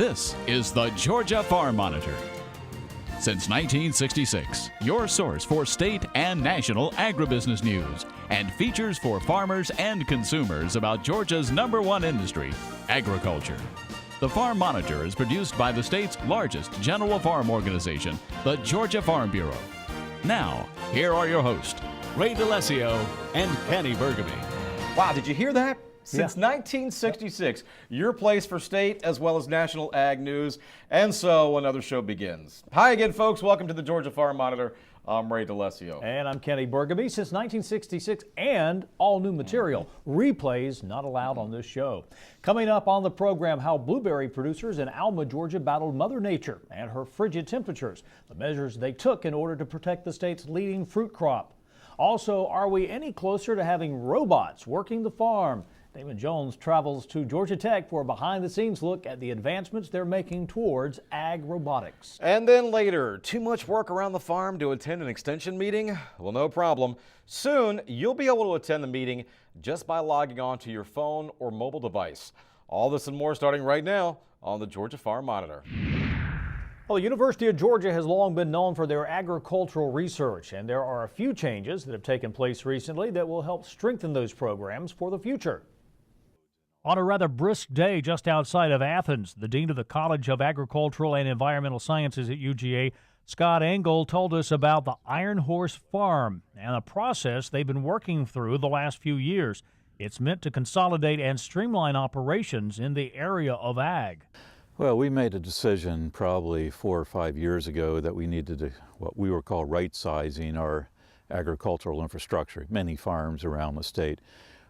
This is the Georgia Farm Monitor. Since 1966, your source for state and national agribusiness news and features for farmers and consumers about Georgia's #1 industry, agriculture. The Farm Monitor is produced by the state's largest general farm organization, the Georgia Farm Bureau. Now, here are your hosts, Ray DeLessio and Kenny Burgamy. Wow, did you hear that? Since 1966, your place for state as well as national ag news. And so another show begins. Hi again, folks. Welcome to the Georgia Farm Monitor. I'm Ray DeLessio. And I'm Kenny Burgamy. Since 1966 and all new material. Replays not allowed on this show. Coming up on the program, how blueberry producers in Alma, Georgia battled Mother Nature and her frigid temperatures. The measures they took in order to protect the state's leading fruit crop. Also, are we any closer to having robots working the farm? Damon Jones travels to Georgia Tech for a behind-the-scenes look at the advancements they're making towards ag robotics. And then later, too much work around the farm to attend an extension meeting? Well, no problem. Soon, you'll be able to attend the meeting just by logging on to your phone or mobile device. All this and more starting right now on the Georgia Farm Monitor. Well, the University of Georgia has long been known for their agricultural research, and there are a few changes that have taken place recently that will help strengthen those programs for the future. On a rather brisk day just outside of Athens, the Dean of the College of Agricultural and Environmental Sciences at UGA, Scott Engel, told us about the Iron Horse Farm and a process they've been working through the last few years. It's meant to consolidate and streamline operations in the area of ag. Well, we made a decision probably 4 or 5 years ago that we needed to, what we were called right-sizing our agricultural infrastructure, many farms around the state.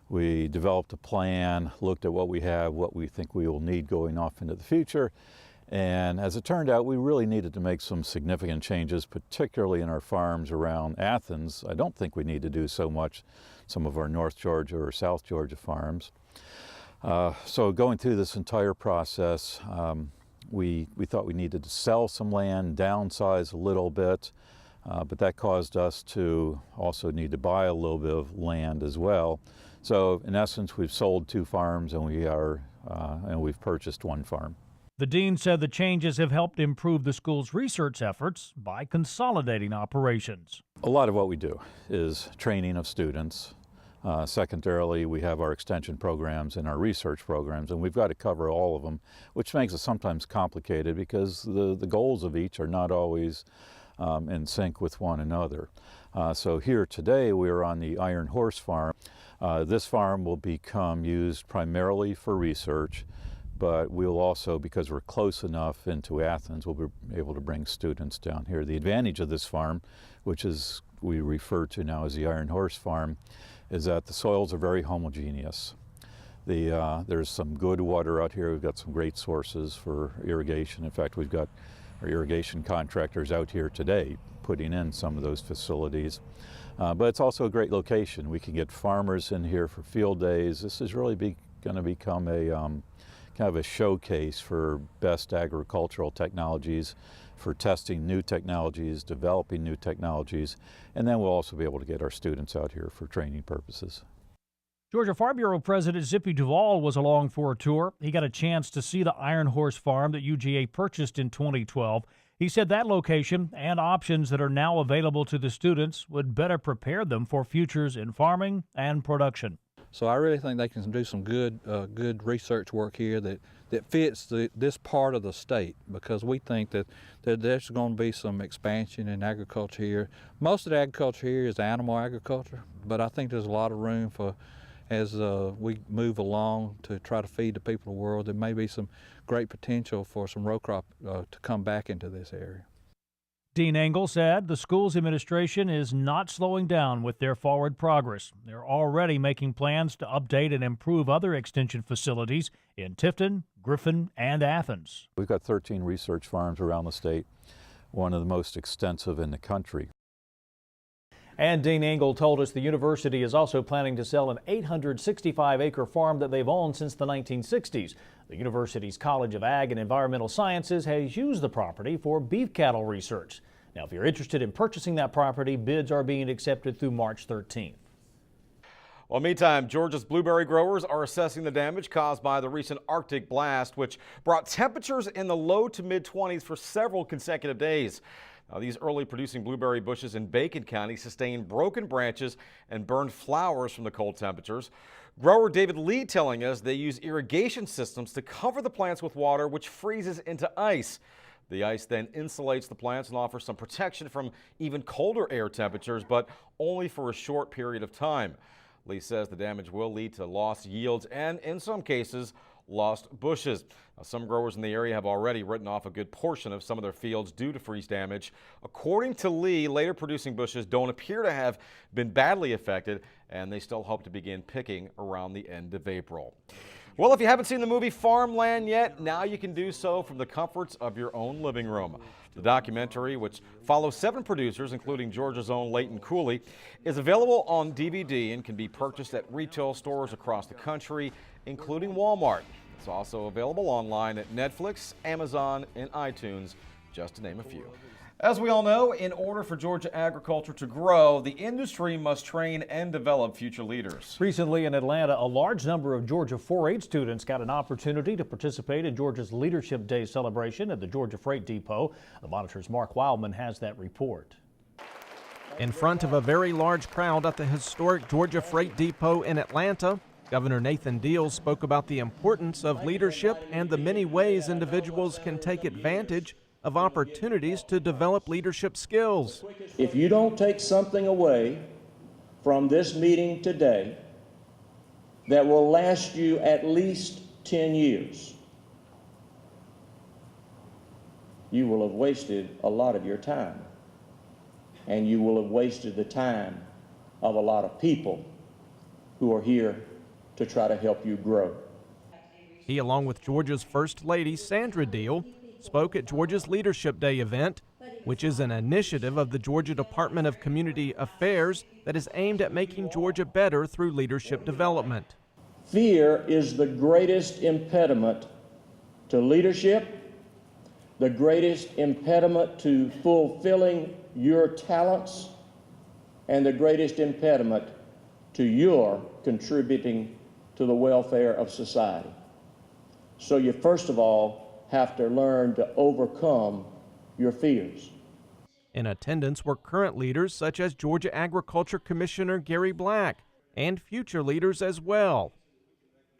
We developed a plan, looked at what we have, what we think we will need going off into the future. And as it turned out, we really needed to make some significant changes, particularly in our farms around Athens. I don't think we need to do so much some of our North Georgia or South Georgia farms. So going through this entire process, we thought we needed to sell some land, downsize a little bit, but that caused us to also need to buy a little bit of land as well. So in essence, we've sold 2 farms and we've purchased 1 farm. The dean said the changes have helped improve the school's research efforts by consolidating operations. A lot of what we do is training of students. Secondarily, we have our extension programs and our research programs, and we've got to cover all of them, which makes it sometimes complicated because the goals of each are not always in sync with one another. So here today we are on the Iron Horse Farm. This farm will become used primarily for research, but we'll also, because we're close enough into Athens, we'll be able to bring students down here. The advantage of this farm, which is we refer to now as the Iron Horse Farm, is that the soils are very homogeneous. There's some good water out here. We've got some great sources for irrigation. In fact, we've got our irrigation contractors out here today putting in some of those facilities. But it's also a great location. We can get farmers in here for field days. This is really going to become a kind of a showcase for best agricultural technologies, for testing new technologies, developing new technologies, and then we'll also be able to get our students out here for training purposes. Georgia Farm Bureau President Zippy Duvall was along for a tour. He got a chance to see the Iron Horse Farm that UGA purchased in 2012. He said that location and options that are now available to the students would better prepare them for futures in farming and production. So I really think they can do some good research work here that fits this part of the state, because we think that there's going to be some expansion in agriculture here. Most of the agriculture here is animal agriculture, but I think there's a lot of room for, as we move along to try to feed the people of the world, there may be some great potential for some row crop to come back into this area. Dean Engel said the school's administration is not slowing down with their forward progress. They're already making plans to update and improve other extension facilities in Tifton, Griffin, and Athens. We've got 13 research farms around the state, one of the most extensive in the country. And Dean Engel told us the university is also planning to sell an 865-acre farm that they've owned since the 1960s. The university's College of Ag and Environmental Sciences has used the property for beef cattle research. Now, if you're interested in purchasing that property, bids are being accepted through March 13th. Well, meantime, Georgia's blueberry growers are assessing the damage caused by the recent Arctic blast, which brought temperatures in the low to mid-20s for several consecutive days. Now, these early producing blueberry bushes in Bacon County sustained broken branches and burned flowers from the cold temperatures. Grower David Lee telling us they use irrigation systems to cover the plants with water, which freezes into ice. The ice then insulates the plants and offers some protection from even colder air temperatures, but only for a short period of time. Lee says the damage will lead to lost yields and, in some cases, lost bushes. Now, some growers in the area have already written off a good portion of some of their fields due to freeze damage. According to Lee, later producing bushes don't appear to have been badly affected, and they still hope to begin picking around the end of April. Well, if you haven't seen the movie Farmland yet, now you can do so from the comforts of your own living room. The documentary, which follows 7 producers, including Georgia's own Leighton Cooley, is available on DVD and can be purchased at retail stores across the country, including Walmart. It's also available online at Netflix, Amazon, and iTunes, just to name a few. As we all know, in order for Georgia agriculture to grow, the industry must train and develop future leaders. Recently in Atlanta, a large number of Georgia 4-H students got an opportunity to participate in Georgia's Leadership Day celebration at the Georgia Freight Depot. The Monitor's Mark Wildman has that report. In front of a very large crowd at the historic Georgia Freight Depot in Atlanta, Governor Nathan Deal spoke about the importance of leadership and the many ways individuals can take advantage of opportunities to develop leadership skills. If you don't take something away from this meeting today that will last you at least 10 years, you will have wasted a lot of your time, and you will have wasted the time of a lot of people who are here to try to help you grow. He, along with Georgia's First Lady, Sandra Deal, spoke at Georgia's Leadership Day event, which is an initiative of the Georgia Department of Community Affairs that is aimed at making Georgia better through leadership development. Fear is the greatest impediment to leadership, the greatest impediment to fulfilling your talents, and the greatest impediment to your contributing to the welfare of society. So you first of all have to learn to overcome your fears. In attendance were current leaders such as Georgia Agriculture Commissioner Gary Black and future leaders as well.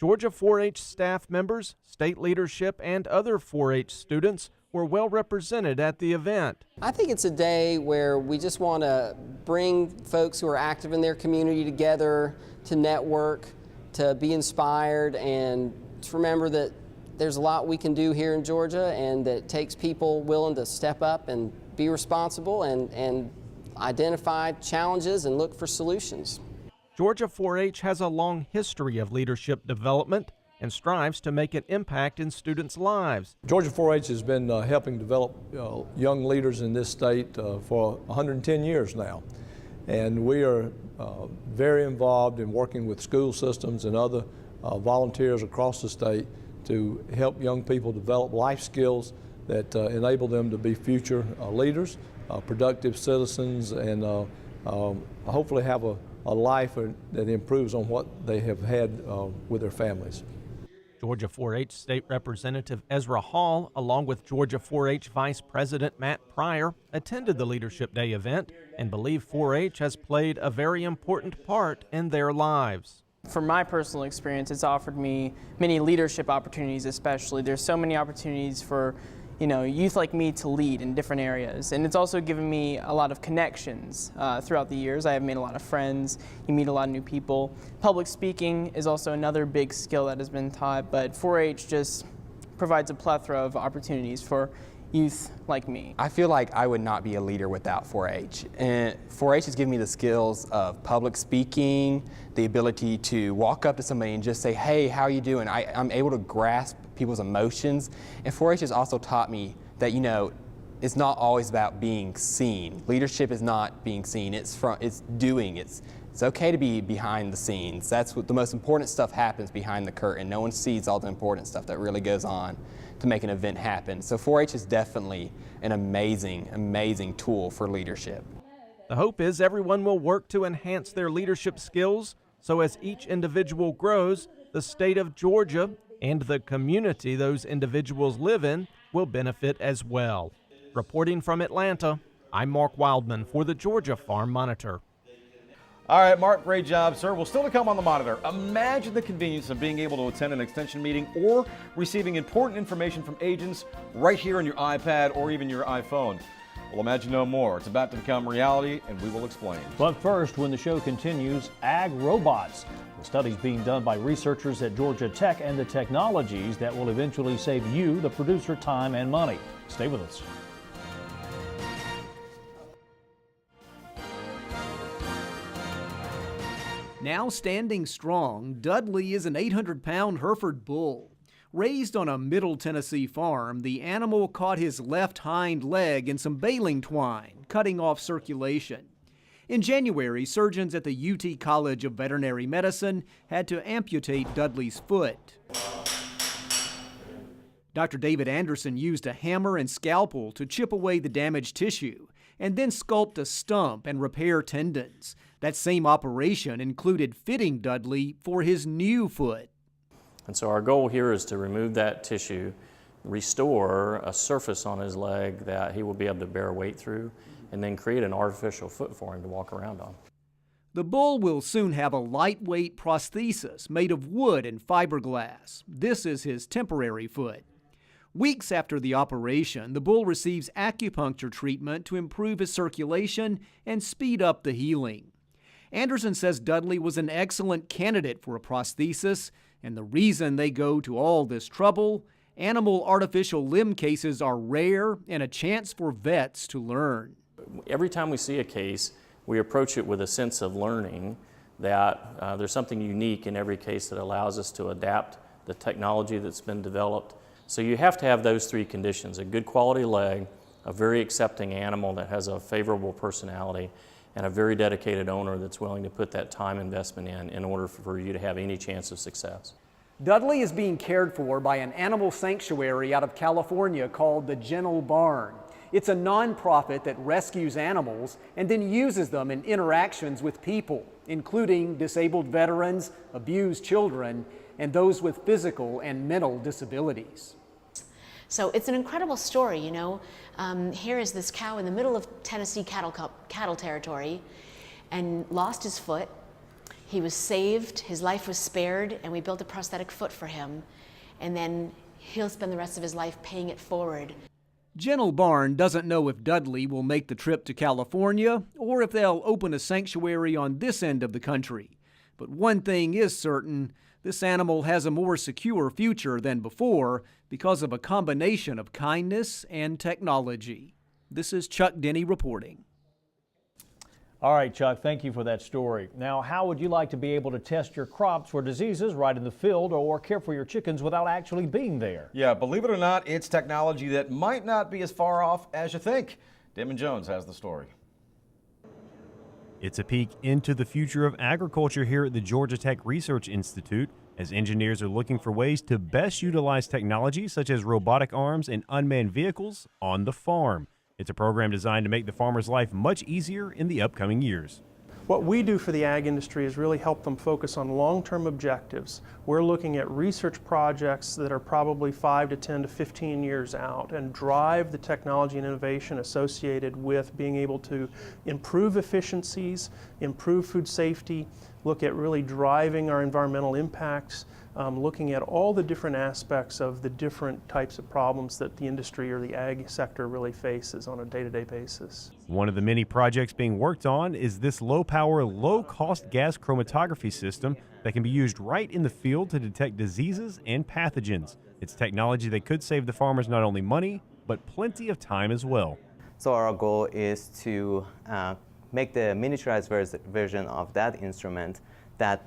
Georgia 4-H staff members, state leadership, and other 4-H students were well represented at the event. I think it's a day where we just want to bring folks who are active in their community together to network, to be inspired, and to remember that there's a lot we can do here in Georgia, and that takes people willing to step up and be responsible and identify challenges and look for solutions. Georgia 4-H has a long history of leadership development and strives to make an impact in students' lives. Georgia 4-H has been helping develop young leaders in this state for 110 years now. And we are very involved in working with school systems and other volunteers across the state to help young people develop life skills that enable them to be future leaders, productive citizens, and hopefully have a life that improves on what they have had with their families. Georgia 4-H State Representative Ezra Hall, along with Georgia 4-H Vice President Matt Pryor, attended the Leadership Day event and believe 4-H has played a very important part in their lives. From my personal experience, it's offered me many leadership opportunities, especially. There's so many opportunities for, youth like me to lead in different areas. And it's also given me a lot of connections throughout the years. I have made a lot of friends. You meet a lot of new people. Public speaking is also another big skill that has been taught, but 4-H just provides a plethora of opportunities for youth like me. I feel like I would not be a leader without 4-H. And 4-H has given me the skills of public speaking, the ability to walk up to somebody and just say, hey, how are you doing? I'm able to grasp people's emotions. And 4-H has also taught me that, it's not always about being seen. Leadership is not being seen, it's doing. It's okay to be behind the scenes. That's what the most important stuff happens behind the curtain. No one sees all the important stuff that really goes on to make an event happen. So 4-H is definitely an amazing, amazing tool for leadership. The hope is everyone will work to enhance their leadership skills So as each individual grows, the state of Georgia and the community those individuals live in will benefit as well. Reporting from Atlanta, I'm Mark Wildman for the Georgia Farm Monitor. All right, Mark, great job, sir. Well, still to come on the Monitor. Imagine the convenience of being able to attend an extension meeting or receiving important information from agents right here on your iPad or even your iPhone. Well, imagine no more. It's about to become reality, and we will explain. But first, when the show continues, ag robots. The studies being done by researchers at Georgia Tech and the technologies that will eventually save you, the producer, time and money. Stay with us. Now standing strong, Dudley is an 800-pound Hereford bull. Raised on a Middle Tennessee farm, the animal caught his left hind leg in some baling twine, cutting off circulation. In January, surgeons at the UT College of Veterinary Medicine had to amputate Dudley's foot. Dr. David Anderson used a hammer and scalpel to chip away the damaged tissue and then sculpt a stump and repair tendons. That same operation included fitting Dudley for his new foot. And so our goal here is to remove that tissue, restore a surface on his leg that he will be able to bear weight through, and then create an artificial foot for him to walk around on. The bull will soon have a lightweight prosthesis made of wood and fiberglass. This is his temporary foot. Weeks after the operation, the bull receives acupuncture treatment to improve his circulation and speed up the healing. Anderson says Dudley was an excellent candidate for a prosthesis, and the reason they go to all this trouble, animal artificial limb cases are rare and a chance for vets to learn. Every time we see a case, we approach it with a sense of learning that there's something unique in every case that allows us to adapt the technology that's been developed. So you have to have those three conditions: a good quality leg, a very accepting animal that has a favorable personality, and a very dedicated owner that's willing to put that time investment in order for you to have any chance of success. Dudley is being cared for by an animal sanctuary out of California called the Gentle Barn. It's a nonprofit that rescues animals and then uses them in interactions with people, including disabled veterans, abused children, and those with physical and mental disabilities. So it's an incredible story, you know. Here is this cow in the middle of Tennessee cattle territory and lost his foot. He was saved, his life was spared, and we built a prosthetic foot for him. And then he'll spend the rest of his life paying it forward. Gentle Barn doesn't know if Dudley will make the trip to California or if they'll open a sanctuary on this end of the country. But one thing is certain: this animal has a more secure future than before because of a combination of kindness and technology. This is Chuck Denny reporting. All right, Chuck, thank you for that story. Now, how would you like to be able to test your crops for diseases right in the field or care for your chickens without actually being there? Yeah, believe it or not, it's technology that might not be as far off as you think. Damon Jones has the story. It's a peek into the future of agriculture here at the Georgia Tech Research Institute, as engineers are looking for ways to best utilize technology such as robotic arms and unmanned vehicles on the farm. It's a program designed to make the farmer's life much easier in the upcoming years. What we do for the ag industry is really help them focus on long-term objectives. We're looking at research projects that are probably 5 to 10 to 15 years out and drive the technology and innovation associated with being able to improve efficiencies, improve food safety, look at really driving our environmental impacts, looking at all the different aspects of the different types of problems that the industry or the ag sector really faces on a day-to-day basis. One of the many projects being worked on is this low-power, low-cost gas chromatography system that can be used right in the field to detect diseases and pathogens. It's technology that could save the farmers not only money, but plenty of time as well. So our goal is to make the miniaturized version of that instrument that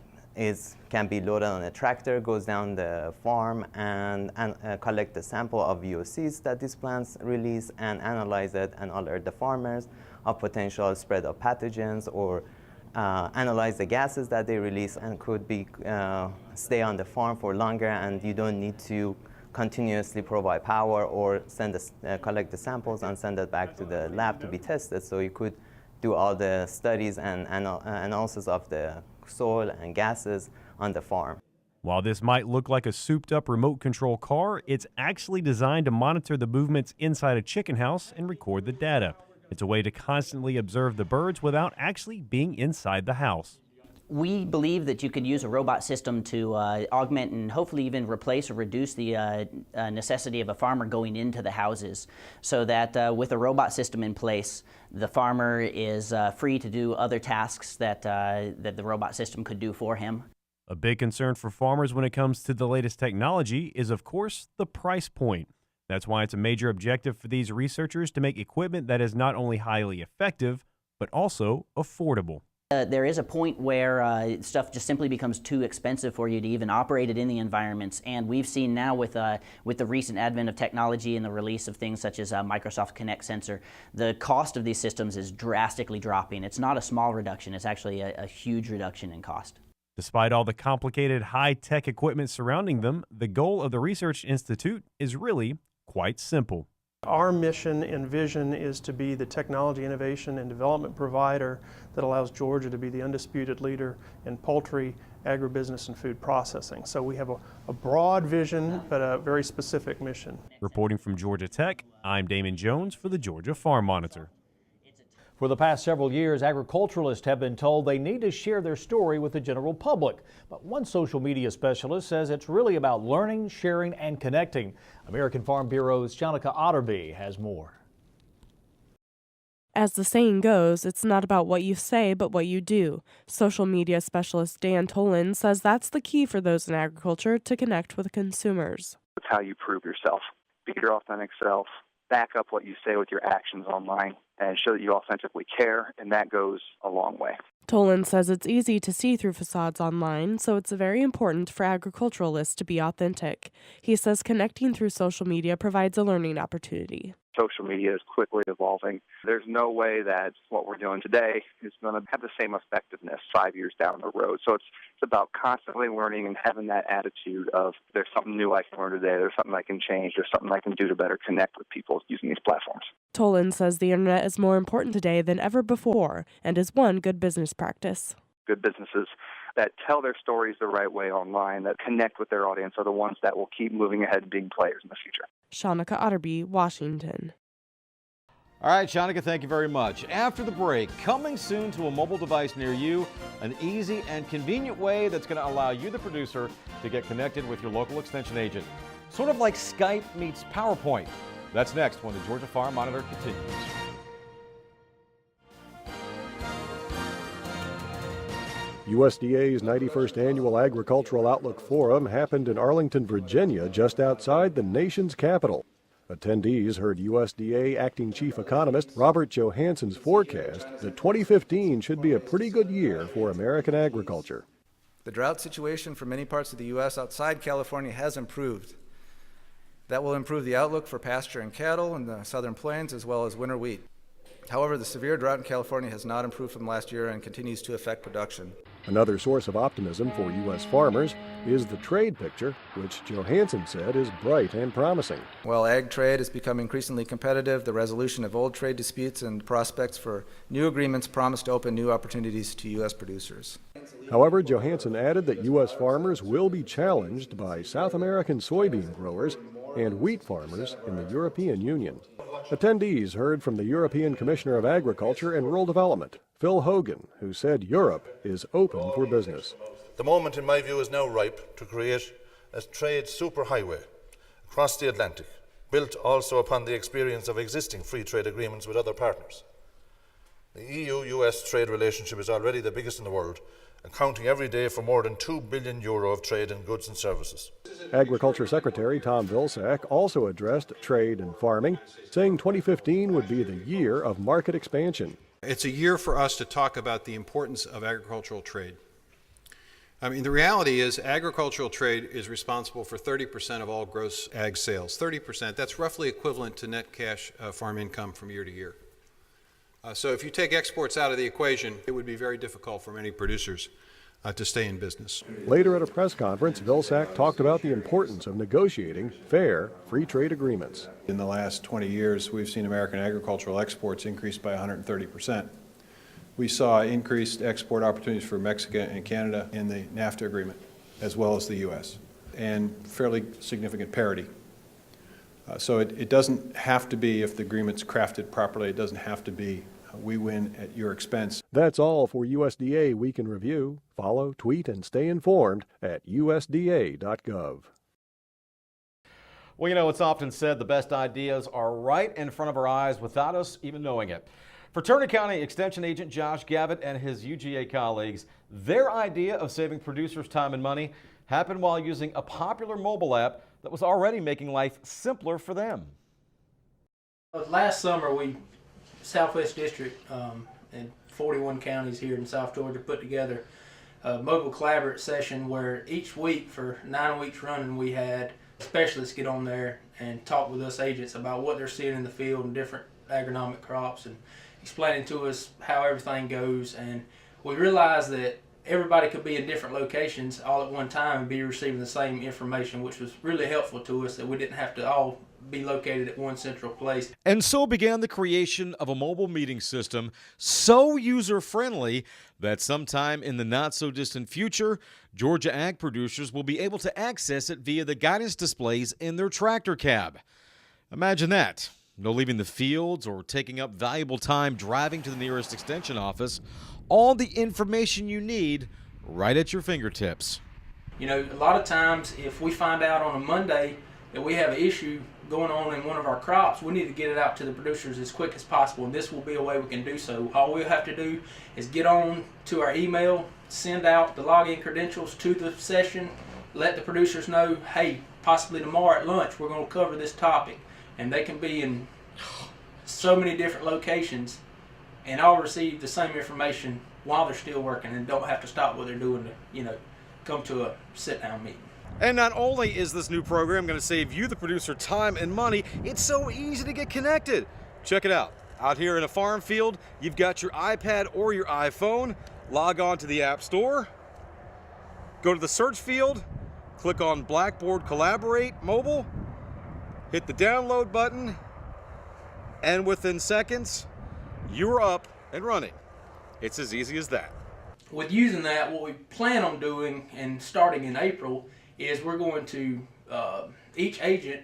can be loaded on a tractor, goes down the farm and collect the sample of VOCs that these plants release and analyze it and alert the farmers of potential spread of pathogens, or analyze the gases that they release, and could be stay on the farm for longer, and you don't need to continuously provide power or collect the samples and send it back to the lab to be tested. So you could do all the studies and analysis of the soil and gases on the farm. While this might look like a souped-up remote control car, it's actually designed to monitor the movements inside a chicken house and record the data. It's a way to constantly observe the birds without actually being inside the house. We believe that you could use a robot system to augment and hopefully even replace or reduce the necessity of a farmer going into the houses, so that with a robot system in place, the farmer is free to do other tasks that the robot system could do for him. A big concern for farmers when it comes to the latest technology is, of course, the price point. That's why it's a major objective for these researchers to make equipment that is not only highly effective, but also affordable. There is a point where stuff just simply becomes too expensive for you to even operate it in the environments, and we've seen now with the recent advent of technology and the release of things such as Microsoft Kinect sensor, the cost of these systems is drastically dropping. It's not a small reduction, it's actually a huge reduction in cost. Despite all the complicated high-tech equipment surrounding them, the goal of the Research Institute is really quite simple. Our mission and vision is to be the technology innovation and development provider that allows Georgia to be the undisputed leader in poultry, agribusiness, and food processing. So we have a broad vision, but a very specific mission. Reporting from Georgia Tech, I'm Damon Jones for the Georgia Farm Monitor. For the past several years, agriculturalists have been told they need to share their story with the general public. But one social media specialist says it's really about learning, sharing, and connecting. American Farm Bureau's Shanika Otterby has more. As the saying goes, it's not about what you say, but what you do. Social media specialist Dan Tolan says that's the key for those in agriculture to connect with consumers. It's how you prove yourself. Be your authentic self. Back up what you say with your actions online and show that you authentically care, and that goes a long way. Tolan says it's easy to see through facades online, so it's very important for agriculturalists to be authentic. He says connecting through social media provides a learning opportunity. Social media is quickly evolving. There's no way that what we're doing today is going to have the same effectiveness 5 years down the road. So it's about constantly learning and having that attitude of there's something new I can learn today, there's something I can change, there's something I can do to better connect with people using these platforms. Tolan says the internet is more important today than ever before and is one good business practice. Good businesses that tell their stories the right way online, that connect with their audience, are the ones that will keep moving ahead and being players in the future. Shanika Otterby, Washington. All right, Shanika, thank you very much. After the break, coming soon to a mobile device near you, an easy and convenient way that's going to allow you, the producer, to get connected with your local extension agent. Sort of like Skype meets PowerPoint. That's next when the Georgia Farm Monitor continues. USDA's 91st Annual Agricultural Outlook Forum happened in Arlington, Virginia, just outside the nation's capital. Attendees heard USDA Acting Chief Economist Robert Johansson's forecast that 2015 should be a pretty good year for American agriculture. The drought situation for many parts of the U.S. outside California has improved. That will improve the outlook for pasture and cattle in the southern plains as well as winter wheat. However, the severe drought in California has not improved from last year and continues to affect production. Another source of optimism for U.S. farmers is the trade picture, which Johansson said is bright and promising. While ag trade has become increasingly competitive, the resolution of old trade disputes and prospects for new agreements promise to open new opportunities to U.S. producers. However, Johansson added that U.S. farmers will be challenged by South American soybean growers and wheat farmers in the European Union. Attendees heard from the European Commissioner of Agriculture and Rural Development, Phil Hogan, who said Europe is open for business. The moment, in my view, is now ripe to create a trade superhighway across the Atlantic, built also upon the experience of existing free trade agreements with other partners. The EU-US trade relationship is already the biggest in the world, accounting every day for more than €2 billion of trade in goods and services. Agriculture Secretary Tom Vilsack also addressed trade and farming, saying 2015 would be the year of market expansion. It's a year for us to talk about the importance of agricultural trade. I mean, the reality is agricultural trade is responsible for 30% of all gross ag sales. 30%, that's roughly equivalent to net cash farm income from year to year. So if you take exports out of the equation, it would be very difficult for many producers to stay in business. Later at a press conference, Vilsack talked about the importance of negotiating fair free trade agreements. In the last 20 years, we've seen American agricultural exports increase by 130%. We saw increased export opportunities for Mexico and Canada in the NAFTA agreement, as well as the U.S., and fairly significant parity. So it doesn't have to be, if the agreement's crafted properly, it doesn't have to be we win at your expense. That's all for USDA Week in Review. Follow, tweet, and stay informed at usda.gov. Well, you know, it's often said the best ideas are right in front of our eyes without us even knowing it. For Turner County Extension Agent Josh Gavitt and his UGA colleagues, their idea of saving producers time and money happened while using a popular mobile app that was already making life simpler for them. Last summer, Southwest District and 41 counties here in South Georgia put together a mobile collaborate session where each week for 9 weeks running we had specialists get on there and talk with us agents about what they're seeing in the field and different agronomic crops and explaining to us how everything goes. And we realized that everybody could be in different locations all at one time and be receiving the same information, which was really helpful to us, that we didn't have to all be located at one central place. And so began the creation of a mobile meeting system so user-friendly that sometime in the not-so-distant future, Georgia ag producers will be able to access it via the guidance displays in their tractor cab. Imagine that. No leaving the fields or taking up valuable time driving to the nearest extension office. All the information you need right at your fingertips. You know, a lot of times if we find out on a Monday that we have an issue going on in one of our crops, we need to get it out to the producers as quick as possible, and this will be a way we can do so. All we'll have to do is get on to our email, send out the login credentials to the session, let the producers know, hey, possibly tomorrow at lunch we're going to cover this topic, and they can be in so many different locations and all receive the same information while they're still working and don't have to stop what they're doing to, you know, come to a sit-down meeting. And not only is this new program going to save you, the producer, time and money, it's so easy to get connected. Check it out. Out here in a farm field, you've got your iPad or your iPhone. Log on to the App Store. Go to the search field. Click on Blackboard Collaborate Mobile. Hit the download button. And within seconds, you're up and running. It's as easy as that. With using that, what we plan on doing and starting in April is we're going to, each agent,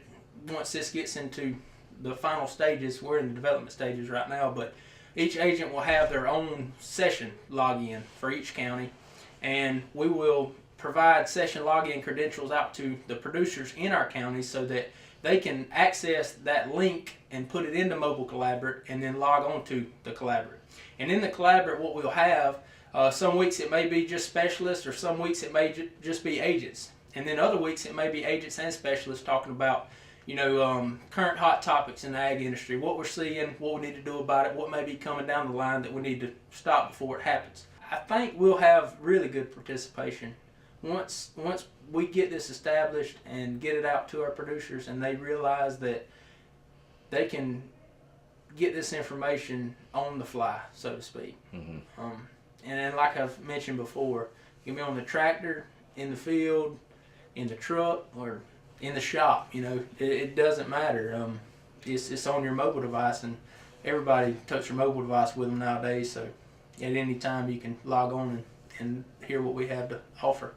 once this gets into the final stages, we're in the development stages right now, but each agent will have their own session login for each county, and we will provide session login credentials out to the producers in our counties so that they can access that link and put it into Mobile Collaborate and then log on to the Collaborate. And in the Collaborate, what we'll have, some weeks it may be just specialists, or some weeks it may just be agents. And then other weeks it may be agents and specialists talking about, you know, current hot topics in the ag industry, what we're seeing, what we need to do about it, what may be coming down the line that we need to stop before it happens. I think we'll have really good participation. Once we get this established and get it out to our producers and they realize that they can get this information on the fly, so to speak. And then, like I've mentioned before, you can be on the tractor, in the field, in the truck, or in the shop. You know, it doesn't matter. It's on your mobile device, and everybody takes your mobile device with them nowadays. So at any time you can log on and hear what we have to offer.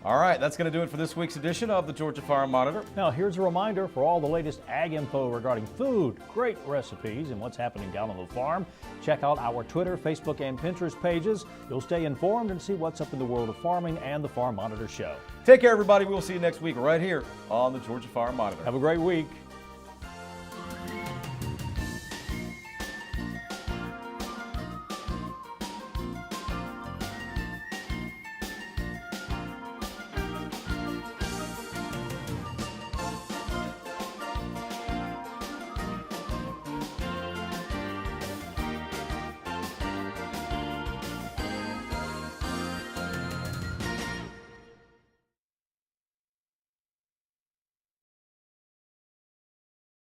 All right, that's going to do it for this week's edition of the Georgia Farm Monitor. Now, here's a reminder for all the latest ag info regarding food, great recipes, and what's happening down on the farm. Check out our Twitter, Facebook, and Pinterest pages. You'll stay informed and see what's up in the world of farming and the Farm Monitor Show. Take care, everybody. We'll see you next week right here on the Georgia Farm Monitor. Have a great week.